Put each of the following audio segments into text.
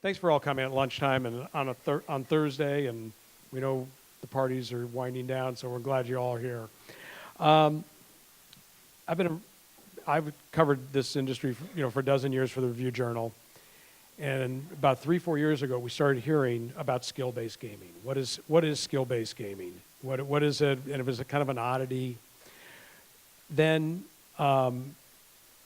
Thanks for all coming at lunchtime and on Thursday, and we know the parties are winding down, so we're glad you're all here. Um, I've covered this industry, for a dozen years for the Review Journal, and about 3-4 years ago, we started hearing about skill-based gaming. What is skill-based gaming? What is it? And it was a kind of an oddity. Then a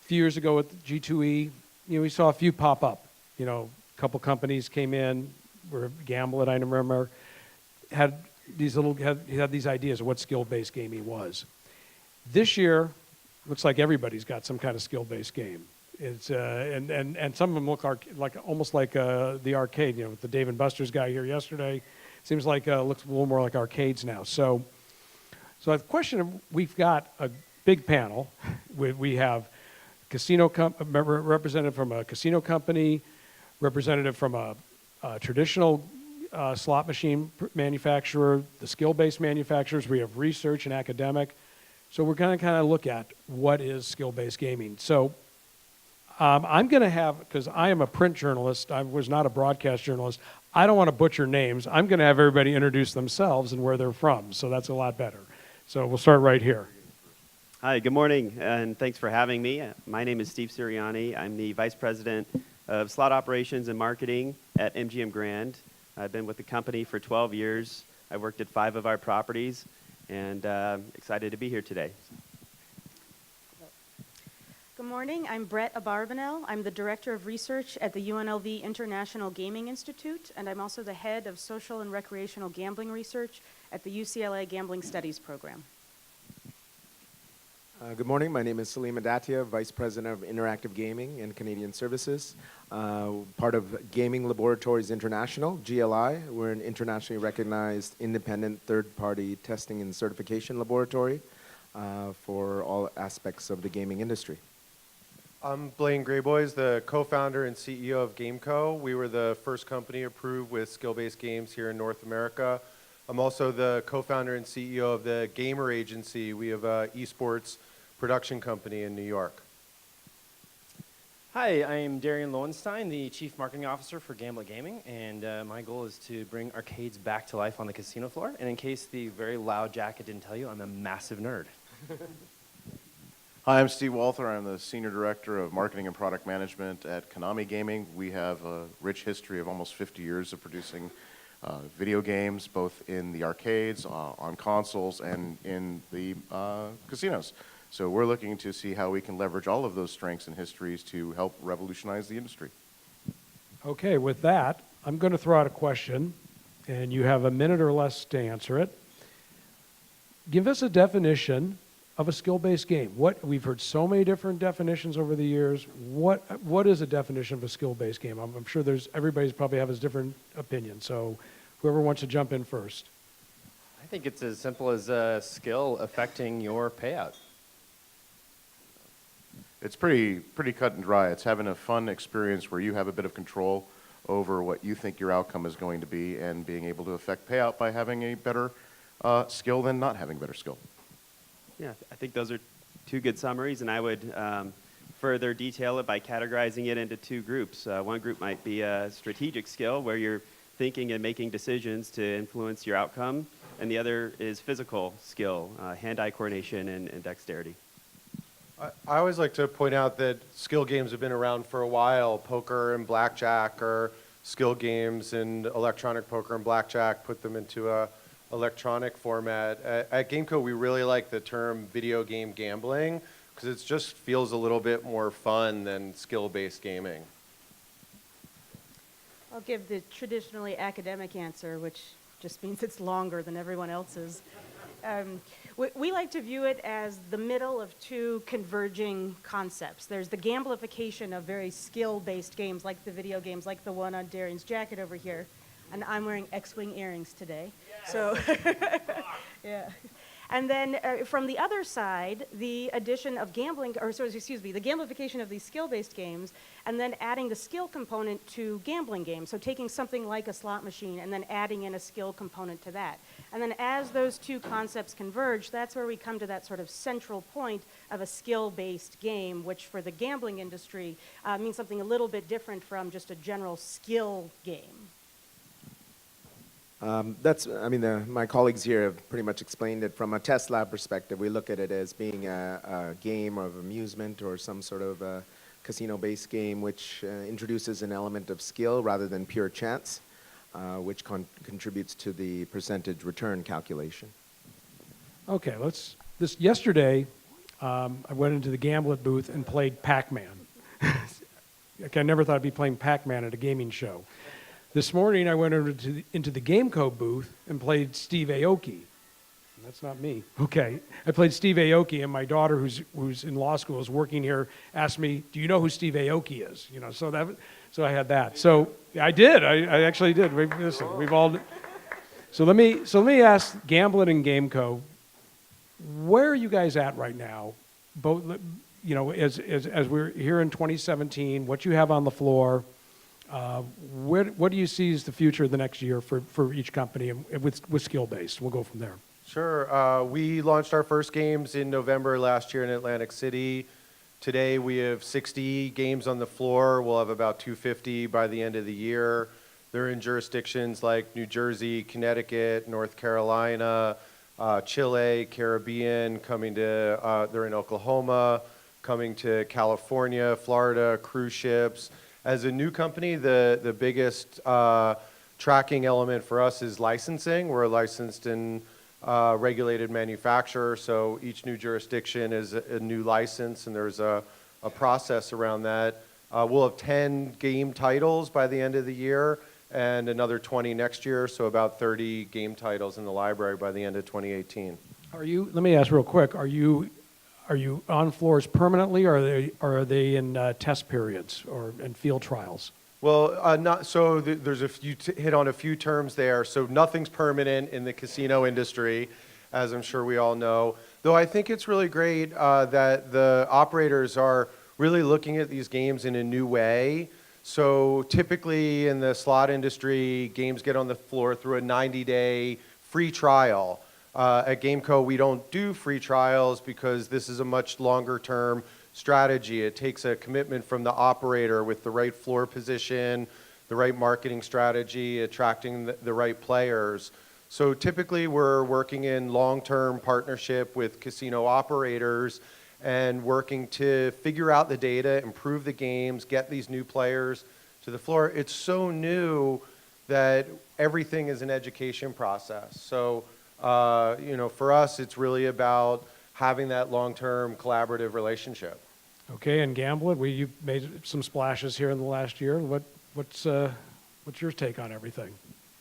few years ago with G2E, we saw a few pop up. A couple companies came in, were Gamblit, I remember, had these ideas of what skill-based gaming was. This year, looks like everybody's got some kind of skill-based game. It's and some of them look almost like the arcade. With the Dave and Buster's guy here yesterday, seems like looks a little more like arcades now. So the question, we've got a big panel. We have representative from a casino company, representative from a traditional slot machine manufacturer, the skill-based manufacturers. We have research and academic. So we're going to kind of look at what is skill-based gaming. So I'm going to have, because I am a print journalist, I was not a broadcast journalist, I don't want to butcher names. I'm going to have everybody introduce themselves and where they're from, so that's a lot better. So we'll start right here. Hi, good morning, and thanks for having me. My name is Steve Sirianni. I'm the Vice President of Slot Operations and Marketing at MGM Grand. I've been with the company for 12 years. I've worked at 5 of our properties, and excited to be here today. Good morning. I'm Brett Abarbanel. I'm the Director of Research at the UNLV International Gaming Institute, and I'm also the Head of Social and Recreational Gambling Research at the UCLA Gambling Studies Program. Good morning. My name is Salim Adatia, Vice President of Interactive Gaming and Canadian Services, part of Gaming Laboratories International, GLI. We're an internationally recognized independent third-party testing and certification laboratory for all aspects of the gaming industry. I'm Blaine Grayboys, the co-founder and CEO of GameCo. We were the first company approved with skill-based games here in North America. I'm also the co-founder and CEO of the Gamer Agency. We have an esports production company in New York. Hi, I'm Darian Lowenstein, the Chief Marketing Officer for Gamblit Gaming, and my goal is to bring arcades back to life on the casino floor. And in case the very loud jacket didn't tell you, I'm a massive nerd. Hi, I'm Steve Walther. I'm the Senior Director of Marketing and Product Management at Konami Gaming. We have a rich history of almost 50 years of producing video games, both in the arcades, on consoles, and in the casinos. So we're looking to see how we can leverage all of those strengths and histories to help revolutionize the industry. Okay, with that, I'm going to throw out a question, and you have a minute or less to answer it. Give us a definition of a skill-based game. We've heard so many different definitions over the years. What is a definition of a skill-based game? I'm sure everybody's probably has a different opinion. So whoever wants to jump in first. I think it's as simple as a skill affecting your payout. It's pretty cut and dry. It's having a fun experience where you have a bit of control over what you think your outcome is going to be and being able to affect payout by having a better skill than not having better skill. Yeah, I think those are 2 good summaries, and I would further detail it by categorizing it into 2 groups. One group might be a strategic skill, where you're thinking and making decisions to influence your outcome, and the other is physical skill, hand-eye coordination and dexterity. I always like to point out that skill games have been around for a while. Poker and blackjack are skill games, and electronic poker and blackjack put them into a electronic format. At GameCo, we really like the term video game gambling because it just feels a little bit more fun than skill-based gaming. I'll give the traditionally academic answer, which just means it's longer than everyone else's. We like to view it as the middle of 2 converging concepts. There's the gamblification of very skill-based games, like the video games, like the one on Darian's jacket over here. And I'm wearing X-Wing earrings today. Yes. So, yeah. And then from the other side, the addition of the gamification of these skill-based games, and then adding the skill component to gambling games. So taking something like a slot machine and then adding in a skill component to that. And then as those two concepts converge, that's where we come to that sort of central point of a skill-based game, which for the gambling industry means something a little bit different from just a general skill game. My colleagues here have pretty much explained it. From a test lab perspective, we look at it as being a game of amusement or some sort of a casino-based game which introduces an element of skill rather than pure chance, which contributes to the percentage return calculation. Okay, yesterday, I went into the Gamblet booth and played Pac-Man. Okay, I never thought I'd be playing Pac-Man at a gaming show. This morning, I went into the Gameco booth and played Steve Aoki. That's not me. Okay, I played Steve Aoki, and my daughter, who's in law school, is working here, asked me, "Do you know who Steve Aoki is?" You know, so I had that. So I did. I actually did. We've all. So let me ask Gamblet and Gameco, where are you guys at right now? Both, you know, as we're here in 2017, what you have on the floor. What do you see as the future of the next year for each company and with skill-based? We'll go from there. Sure. We launched our first games in November last year in Atlantic City. Today we have 60 games on the floor. We'll have about 250 by the end of the year. They're in jurisdictions like New Jersey, Connecticut, North Carolina, Chile, Caribbean, they're in Oklahoma, coming to California, Florida, cruise ships. As a new company, the biggest tracking element for us is licensing. We're a licensed and regulated manufacturer, so each new jurisdiction is a new license, and there's a process around that. We'll have 10 game titles by the end of the year, and another 20 next year, so about 30 game titles in the library by the end of 2018. Let me ask real quick, are you on floors permanently, or are they in test periods or in field trials? Well, there's hit on a few terms there. So nothing's permanent in the casino industry, as I'm sure we all know. Though I think it's really great that the operators are really looking at these games in a new way. So typically in the slot industry, games get on the floor through a 90-day free trial. At Gameco, we don't do free trials because this is a much longer term strategy. It takes a commitment from the operator with the right floor position, the right marketing strategy, attracting the right players. So typically we're working in long-term partnership with casino operators and working to figure out the data, improve the games, get these new players to the floor. It's so new that everything is an education process. So for us, it's really about having that long-term collaborative relationship. Okay, and Gamblet, you've made some splashes here in the last year. What's your take on everything?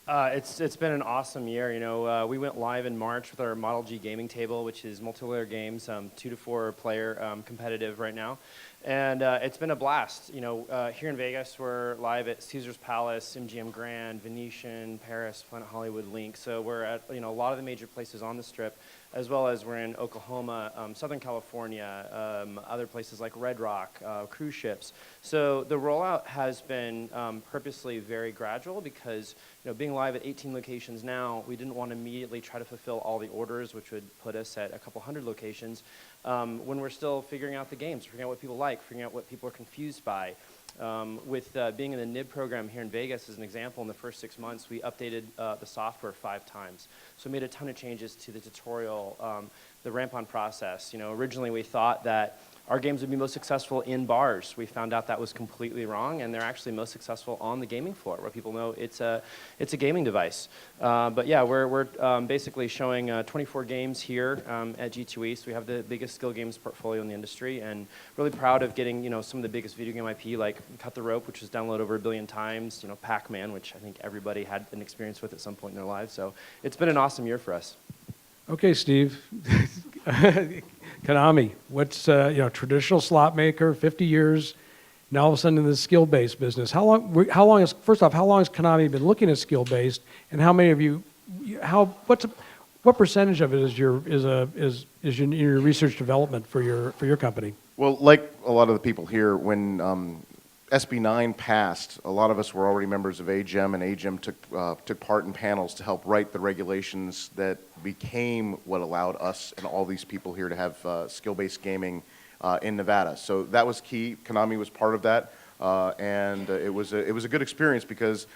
It's been an awesome year. You know, we went live in March with our Model G gaming table, which is multiplayer games, 2 to 4 player competitive right now, and it's been a blast. You know, here in Vegas, we're live at Caesar's Palace, MGM Grand, Venetian, Paris, Planet Hollywood, Link. So we're at a lot of the major places on the Strip, as well as we're in Oklahoma, Southern California, other places like Red Rock, cruise ships. So the rollout has been purposely very gradual because, being live at 18 locations now, we didn't want to immediately try to fulfill all the orders, which would put us at a couple hundred locations, when we're still figuring out the games, figuring out what people like, figuring out what people are confused by. With being in the NIB program here in Vegas, as an example, in the first 6 months, we updated the software 5 times. So we made a ton of changes to the tutorial, the ramp-on process. Originally we thought that our games would be most successful in bars. We found out that was completely wrong, and they're actually most successful on the gaming floor, where people know it's a gaming device. But yeah, we're basically showing 24 games here at G2E. So we have the biggest skill games portfolio in the industry, and really proud of getting some of the biggest video game IP, like Cut the Rope, which was downloaded over 1 billion times. Pac-Man, which I think everybody had an experience with at some point in their lives. So it's been an awesome year for us. Okay, Steve. Konami, what's traditional slot maker, 50 years, now all of a sudden in the skill-based business. How long has Konami been looking at skill-based, and how many of you, what percentage of it is in your research development for your company? Well, like a lot of the people here, when SB9 passed, a lot of us were already members of AGEM, and AGEM took part in panels to help write the regulations that became what allowed us and all these people here to have skill-based gaming in Nevada. So that was key. Konami was part of that, and it was a good experience because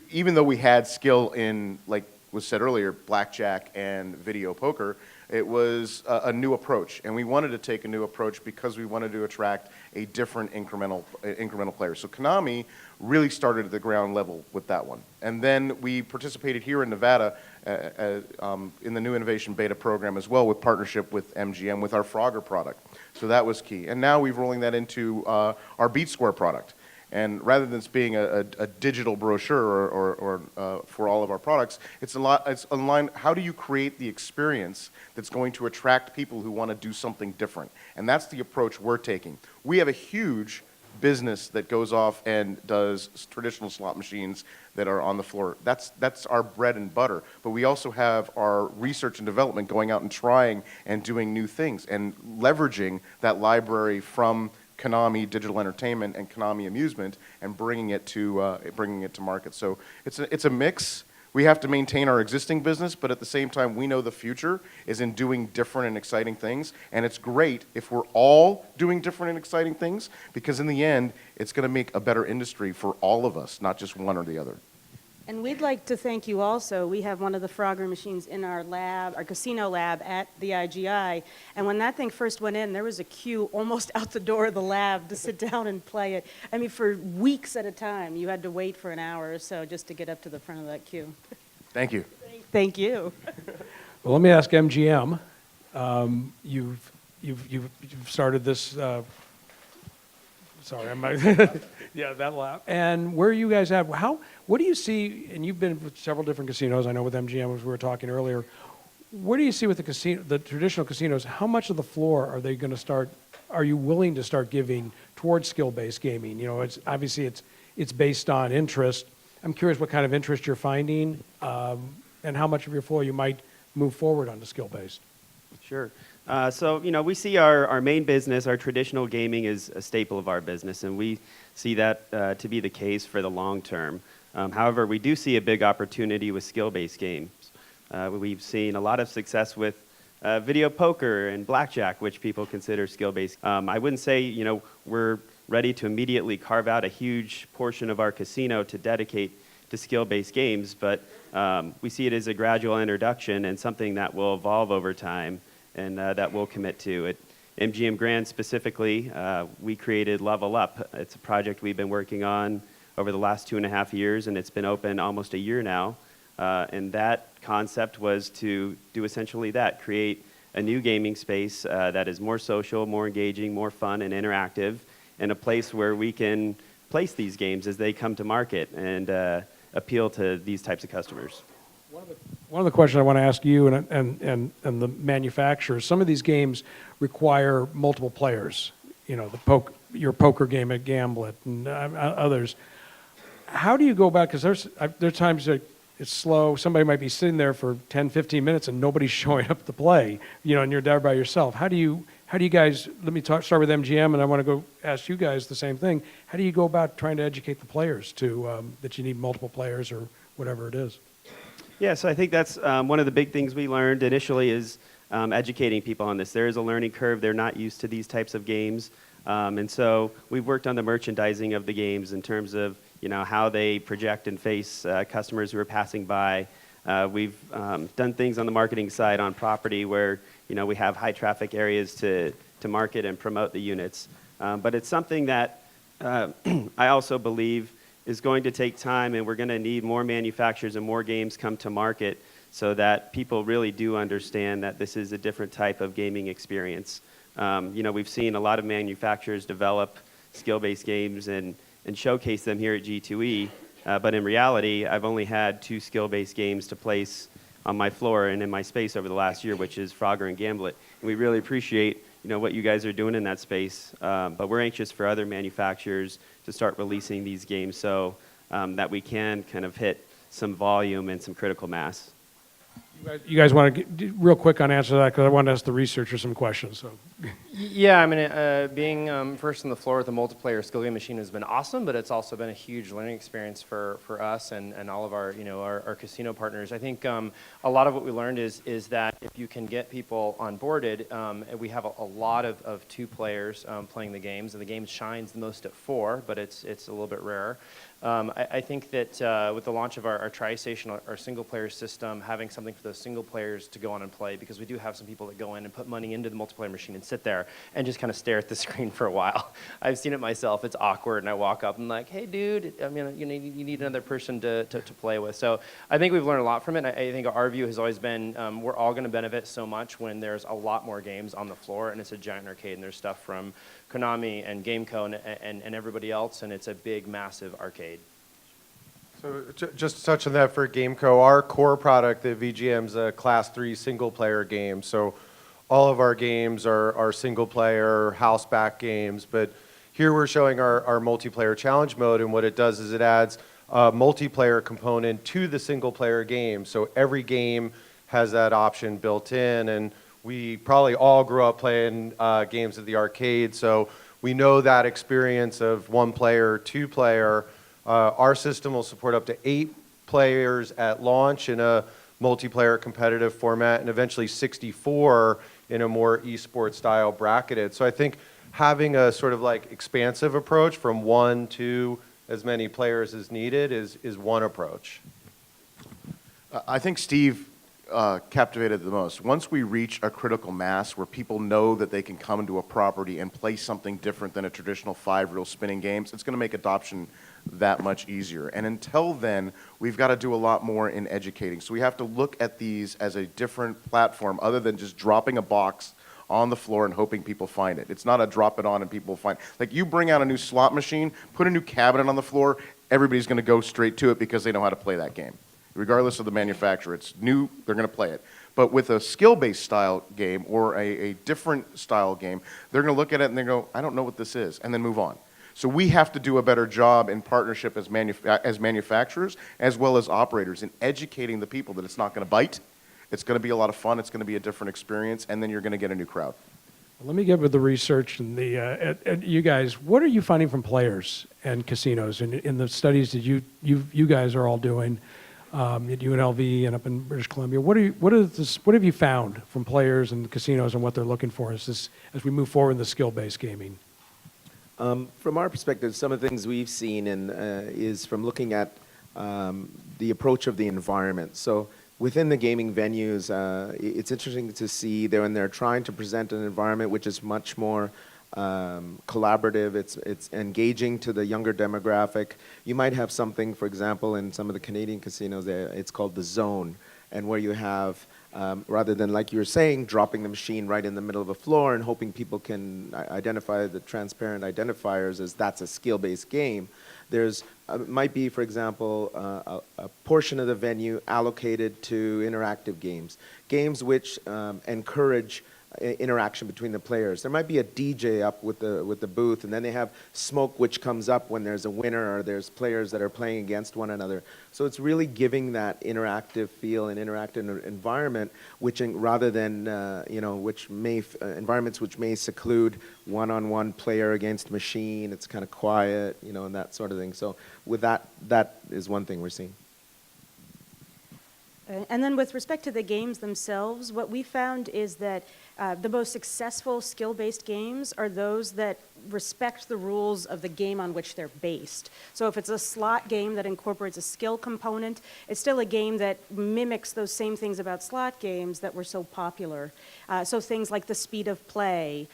even though we had skill in, like was said earlier, blackjack and video poker, it was a new approach, and we wanted to take a new approach because we wanted to attract a different incremental player. So Konami really started at the ground level with that one. And then we participated here in Nevada in the New Innovation Beta program as well, with partnership with MGM with our Frogger product. So that was key. And now we're rolling that into our Beat Square product. And rather than this being a digital brochure or for all of our products, it's online. How do you create the experience that's going to attract people who want to do something different? And that's the approach we're taking. We have a huge business that goes off and does traditional slot machines that are on the floor. That's our bread and butter. But we also have our research and development going out and trying and doing new things and leveraging that library from Konami Digital Entertainment and Konami Amusement and bringing it to market. So it's a mix. We have to maintain our existing business, but at the same time, we know the future is in doing different and exciting things. And it's great if we're all doing different and exciting things, because in the end, it's going to make a better industry for all of us, not just one or the other. And we'd like to thank you also. We have one of the Frogger machines in our lab, our casino lab at the IGI. And when that thing first went in, there was a queue almost out the door of the lab to sit down and play it. I mean, for weeks at a time, you had to wait for an hour or so just to get up to the front of that queue. Thank you. Thank you. Well, let me ask MGM. You've started this. Sorry, yeah, that lab. And where you guys at? What do you see? And you've been with several different casinos. I know with MGM, as we were talking earlier. What do you see with the traditional casinos? How much of the floor are they going to start? Are you willing to start giving towards skill-based gaming? You know, it's obviously it's based on interest. I'm curious what kind of interest you're finding, and how much of your floor you might move forward onto skill-based. Sure. So, we see our main business, our traditional gaming, is a staple of our business, and we see that to be the case for the long term. However, we do see a big opportunity with skill-based games. We've seen a lot of success with video poker and blackjack, which people consider skill-based. I wouldn't say, we're ready to immediately carve out a huge portion of our casino to dedicate to skill-based games, but we see it as a gradual introduction and something that will evolve over time and that we'll commit to. At MGM Grand specifically, we created Level Up. It's a project we've been working on over the last 2.5 years, and it's been open almost a year now. And that concept was to do essentially that, create a new gaming space that is more social, more engaging, more fun and interactive, and a place where we can place these games as they come to market and appeal to these types of customers. One of the questions I want to ask you and the manufacturers, some of these games require multiple players. You know, your poker game at Gamblet and others. How do you go about, because there are times that it's slow, somebody might be sitting there for 10, 15 minutes and nobody's showing up to play, and you're there by yourself. How do you guys, let me start with MGM, and I want to go ask you guys the same thing. How do you go about trying to educate the players that you need multiple players or whatever it is? Yeah, so I think that's one of the big things we learned initially is educating people on this. There is a learning curve. They're not used to these types of games. And so we've worked on the merchandising of the games in terms of how they project and face customers who are passing by. We've done things on the marketing side on property where we have high traffic areas to market and promote the units. But it's something that I also believe is going to take time, and we're going to need more manufacturers and more games come to market so that people really do understand that this is a different type of gaming experience. We've seen a lot of manufacturers develop skill-based games and showcase them here at G2E, but in reality, I've only had 2 skill-based games to place on my floor and in my space over the last year, which is Frogger and Gamblet. And we really appreciate what you guys are doing in that space, but we're anxious for other manufacturers to start releasing these games so that we can kind of hit some volume and some critical mass. You guys want to real quick on answer that because I want to ask the researchers some questions. So. Yeah, I mean, being first on the floor with a multiplayer skill game machine has been awesome, but it's also been a huge learning experience for us and all of our, our casino partners. I think a lot of what we learned is that if you can get people onboarded, we have a lot of two players playing the games, and the game shines the most at 4, but it's a little bit rarer. I think that with the launch of our TriStation, our single-player system, having something for those single players to go on and play, because we do have some people that go in and put money into the multiplayer machine and sit there and just kind of stare at the screen for a while. I've seen it myself. It's awkward, and I walk up and like, hey, dude, I mean, you need another person to play with. So I think we've learned a lot from it. I think our view has always been we're all going to benefit so much when there's a lot more games on the floor, and it's a giant arcade, and there's stuff from Konami and Gameco and everybody else, and it's a big, massive arcade. So just to touch on that for Gameco, our core product, the VGM's a Class 3 single-player game. So all of our games are single-player, house-back games. But here we're showing our multiplayer challenge mode, and what it does is it adds a multiplayer component to the single-player game. So every game has that option built in, and we probably all grew up playing games at the arcade, so we know that experience of 1-player, 2-player. Our system will support up to 8 players at launch in a multiplayer competitive format, and eventually 64 in a more esports style bracketed. So I think having a sort of like expansive approach from 1 to as many players as needed is one approach. I think Steve captivated the most. Once we reach a critical mass where people know that they can come into a property and play something different than a traditional 5-reel spinning games, it's going to make adoption that much easier. And until then, we've got to do a lot more in educating. So we have to look at these as a different platform other than just dropping a box on the floor and hoping people find it. It's not a drop it on and people find it. Like you bring out a new slot machine, put a new cabinet on the floor, everybody's going to go straight to it because they know how to play that game. Regardless of the manufacturer, it's new, they're going to play it. But with a skill-based style game or a different style game, they're going to look at it and they go, I don't know what this is, and then move on. So we have to do a better job in partnership as manufacturers as well as operators in educating the people that it's not going to bite, it's going to be a lot of fun, it's going to be a different experience, and then you're going to get a new crowd. Let me get with the research and and you guys. What are you finding from players and casinos in the studies that you guys are all doing at UNLV and up in British Columbia? What have you found from players and casinos and what they're looking for as we move forward in the skill-based gaming? From our perspective, some of the things we've seen is from looking at the approach of the environment. So within the gaming venues, it's interesting to see when they're trying to present an environment which is much more collaborative, it's engaging to the younger demographic. You might have something, for example, in some of the Canadian casinos, it's called the zone, and where you have rather than, like you were saying, dropping the machine right in the middle of a floor and hoping people can identify the transparent identifiers as that's a skill-based game. There's might be, for example, a portion of the venue allocated to interactive games, games which encourage interaction between the players. There might be a DJ up with the booth, and then they have smoke which comes up when there's a winner or there's players that are playing against one another. So it's really giving that interactive feel and interactive environment, which rather than which may environments which may seclude one-on-one player against machine. It's kind of quiet, and that sort of thing. So with that is one thing we're seeing. And then with respect to the games themselves, what we found is that the most successful skill-based games are those that respect the rules of the game on which they're based. So if it's a slot game that incorporates a skill component, it's still a game that mimics those same things about slot games that were so popular. So things like the speed of play,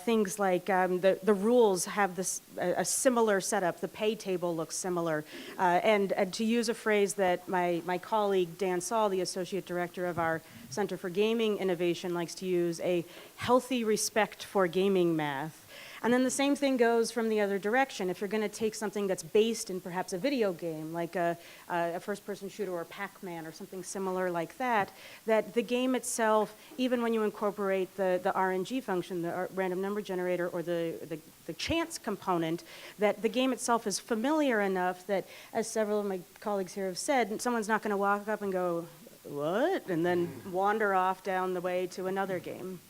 things like the rules have a similar setup, the pay table looks similar. And to use a phrase that my colleague Dan Saul, the Associate Director of our Center for Gaming Innovation, likes to use, a healthy respect for gaming math. And then the same thing goes from the other direction. If you're going to take something that's based in perhaps a video game, like a first-person shooter or Pac-Man or something similar like that the game itself, even when you incorporate the RNG function, the random number generator, or the chance component, that the game itself is familiar enough that, as several of my colleagues here have said, someone's not going to walk up and go, what? And then wander off down the way to another game.